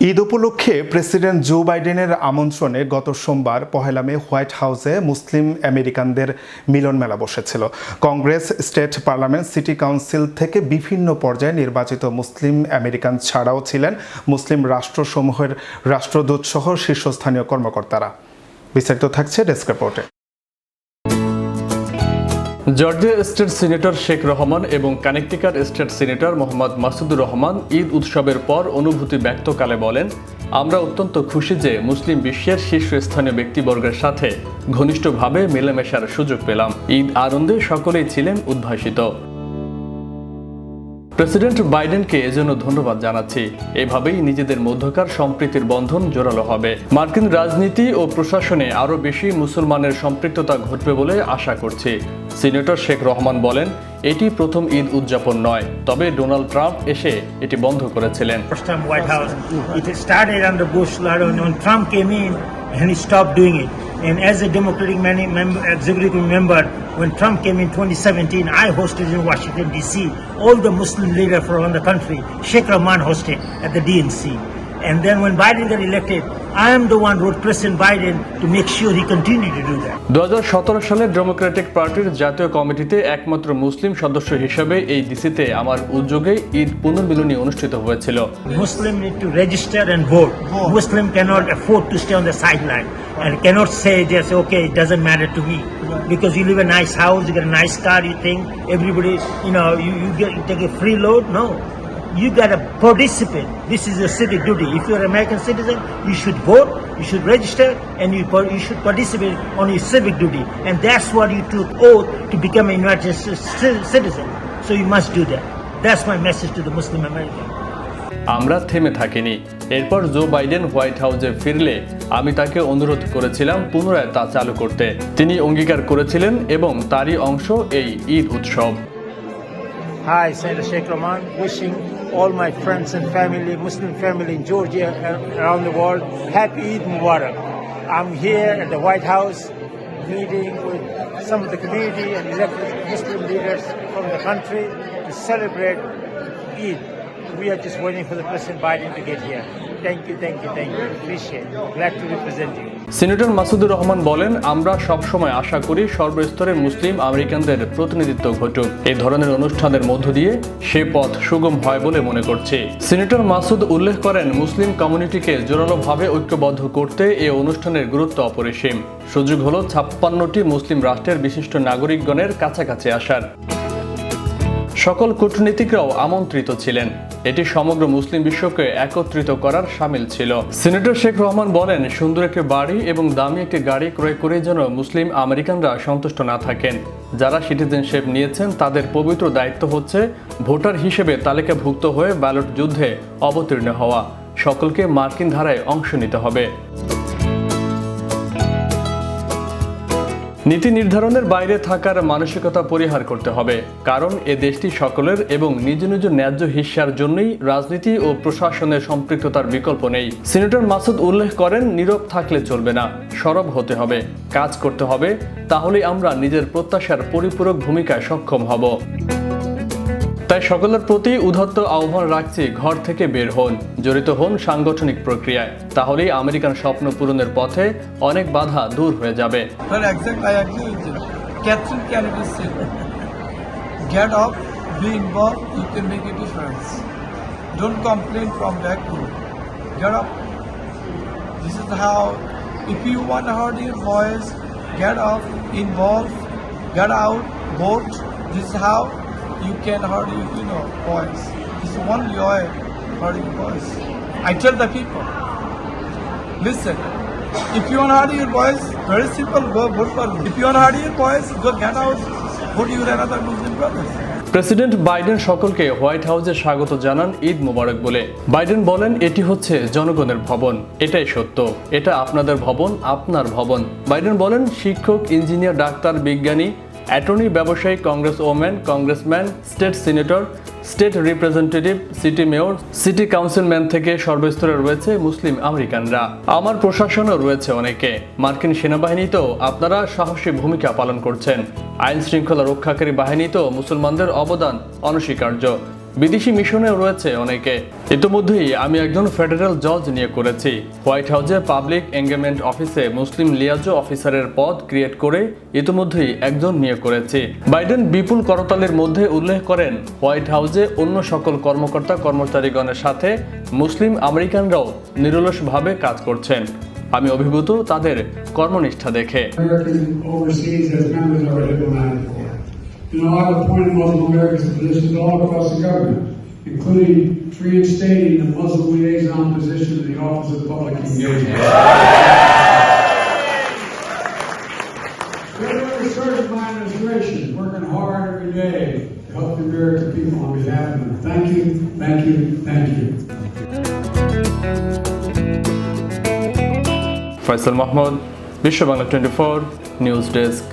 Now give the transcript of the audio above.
ঈদ উপলক্ষে president Joe বাইডেনের আমন্ত্রণে গত সোমবার ১ মে হোয়াইট হাউসে মুসলিম আমেরিকানদের মিলন মেলা বসেছিল। Congress, state parliament, city council থেকে বিভিন্ন পর্যায়ে নির্বাচিত মুসলিম আমেরিকান ছাড়াও ছিলেন মুসলিম রাষ্ট্রসমূহের রাষ্ট্রদূত সহ শীর্ষস্থানীয় কর্মকর্তারা। বিস্তারিত থাকছে ডেস্ক রিপোর্টে। Georgia state senator Sheikh Rahman এবং Connecticut state senator Mohammad Masudur Rahman Eid উৎসবের পর অনুভূতি ব্যক্তকালে বলেন, আমরা অত্যন্ত খুশি যে মুসলিম বিশ্বের শীর্ষস্থানীয় ব্যক্তিবর্গের সাথে ঘনিষ্ঠভাবে মেলামেশার সুযোগ পেলাম। ঈদ আনন্দে সকলেই ছিলেন উদ্ভাসিত। প্রেসিডেন্ট বাইডেনকে এজন্য ধন্যবাদ জানাচ্ছি। এভাবেই নিজেদের মধ্যকার সম্প্রীতির বন্ধন জোরালো হবে। মার্কিন রাজনীতি ও প্রশাসনে আরও বেশি মুসলমানের সম্পৃক্ততা ঘটবে বলে আশা করছি। সিনেটর শেখ রহমান বলেন, এটি প্রথম ঈদ উদযাপন নয়, তবে ডোনাল্ড ট্রাম্প এসে এটি বন্ধ করেছিলেন। And he stopped doing it. And as a Democratic executive member, when Trump came in 2017, I hosted in Washington, D.C. All the Muslim leaders from the country, Sheikh Rahman hosted at the DNC. And then when Biden got elected, I am the one who wrote President Biden to make sure he continued to do that. 2017 সালে Democratic পার্টির জাতীয় কমিটিতে একমাত্র মুসলিম সদস্য হিসেবে এই ডিসিতে আমার উদ্যোগে ঈদ পুনর্মিলনী অনুষ্ঠিত হয়েছিল। Muslim need to register and vote. Muslim cannot afford to stay on the sideline and cannot say just okay, it doesn't matter to me because you live in a nice house, you get a nice car, you think everybody, you take a free load. No. You got to participate. This is a civic duty. If you're an American citizen, you should vote, you should register, and you should participate on your civic duty. And that's what you took oath to become a United States citizen. So you must do that. That's my message to the Muslim American. আমরা থেমে থাকিনি। এরপর Joe Biden white হাউসে ফিরলে আমি তাকে অনুরোধ করেছিলাম পুনরায় তা চালু করতে। তিনি অঙ্গীকার করেছিলেন এবং তারই অংশ এই ঈদ উৎসব। Hi, Senator Sheikh Rahman, wishing all my friends and family, Muslim family in Georgia and around the world, Happy Eid Mubarak. I'm here at the White House meeting with some of the community and elected Muslim leaders from the country to celebrate Eid. We are just waiting for the President Biden to get here. Thank you. Appreciate it. Glad to represent you. Senator Masudur Rahman বলেন, আমরা সবসময় আশা করি সর্বস্তরের মুসলিম আমেরিকানদের প্রতিনিধিত্ব ঘটুক। এই ধরনের অনুষ্ঠানের মধ্য দিয়ে সে পথ সুগম হয় বলে মনে করছি। সিনেটর মাসুদ উল্লেখ করেন, মুসলিম কমিউনিটিকে জোরালোভাবে ঐক্যবদ্ধ করতে এই অনুষ্ঠানের গুরুত্ব অপরিসীম। সুযোগ হলো 56টি মুসলিম রাষ্ট্রের বিশিষ্ট নাগরিকগণের কাছাকাছি আসার। সকল কূটনীতিকরাও আমন্ত্রিত ছিলেন। এটি সমগ্র মুসলিম বিশ্বকে একত্রিত করার শামিল ছিল। সিনেটর শেখ রহমান বলেন, সুন্দর একটি বাড়ি এবং দামি একটি গাড়ি ক্রয় করে যেন মুসলিম আমেরিকানরা সন্তুষ্ট না থাকেন। যারা সিটিজেনশিপ নিয়েছেন তাদের পবিত্র দায়িত্ব হচ্ছে ভোটার হিসেবে তালিকাভুক্ত হয়ে ব্যালট যুদ্ধে অবতীর্ণ হওয়া। সকলকে মার্কিন ধারায় অংশ নিতে হবে। নীতি নির্ধারণের বাইরে থাকার মানসিকতা পরিহার করতে হবে, কারণ এ দেশটি সকলের এবং নিজ নিজ ন্যায্য হিস্যার জন্যই রাজনীতি ও প্রশাসনের সম্পৃক্ততার বিকল্প নেই। সিনেটর মাসুদ উল্লেখ করেন, নীরব থাকলে চলবে না, সরব হতে হবে, কাজ করতে হবে, তাহলেই আমরা নিজের প্রত্যাশার পরিপূরক ভূমিকায় সক্ষম হব। তাই সকলের প্রতি উদাত্ত আহ্বান রাখছি, ঘর থেকে বের হন, জড়িত হন সাংগঠনিক প্রক্রিয়ায়, তাহলেই আমেরিকান স্বপ্ন পূরণের পথে অনেক বাধা দূর হয়ে যাবে। You can hurt boys. It's only oil hurting boys. I tell the people, listen, if you want to hurt your boys, very simple, go vote for me. If you want to hurt your boys, go get out, vote your another Muslim brothers. President Biden সকলকে white হাউসে স্বাগত জানান ঈদ মোবারক বলে। Biden বলেন, এটি হচ্ছে জনগণের ভবন, এটাই সত্য, এটা আপনাদের ভবন, আপনার ভবন। বাইডেন বলেন, শিক্ষক, ইঞ্জিনিয়ার, ডাক্তার, বিজ্ঞানী, অ্যাটর্নি, ব্যবসায়ী, Congress woman, congressman, state senator, state representative, city mayor, city councilman থেকে সর্বস্তরে রয়েছে মুসলিম আমেরিকানরা। আমার প্রশাসনও রয়েছে অনেকে। মার্কিন সেনাবাহিনীতেও আপনারা সাহসী ভূমিকা পালন করছেন। আইন শৃঙ্খলা রক্ষাকারী বাহিনীতেও মুসলমানদের অবদান অনস্বীকার্য। বিদেশি মিশনেও রয়েছে অনেকে। ইতিমধ্যেই আমি একজন ফেডারেল জজ নিয়োগ করেছি। হোয়াইট হাউসে পাবলিক এঙ্গেজমেন্ট অফিসে মুসলিম লিয়াজো অফিসারের পদ ক্রিয়েট করে ইতিমধ্যেই একজন নিয়োগ করেছি। বাইডেন বিপুল করতালির মধ্যে উল্লেখ করেন, হোয়াইট হাউসে অন্য সকল কর্মকর্তা কর্মচারীগণের সাথে মুসলিম আমেরিকানরাও নিরলসভাবে কাজ করছেন। আমি অভিভূত তাদের কর্মনিষ্ঠা দেখে। Overseas as members of our diplomatic corps. I've appointed Muslim Americans to positions all across the government, including reinstating the Muslim liaison position in the Office of Public Engagement. We're serving my administration, working hard every day to help the American people on behalf of them. Thank you, thank you, thank you. Faisal Mahmud, বিশ্ব Bangla 24 news desk.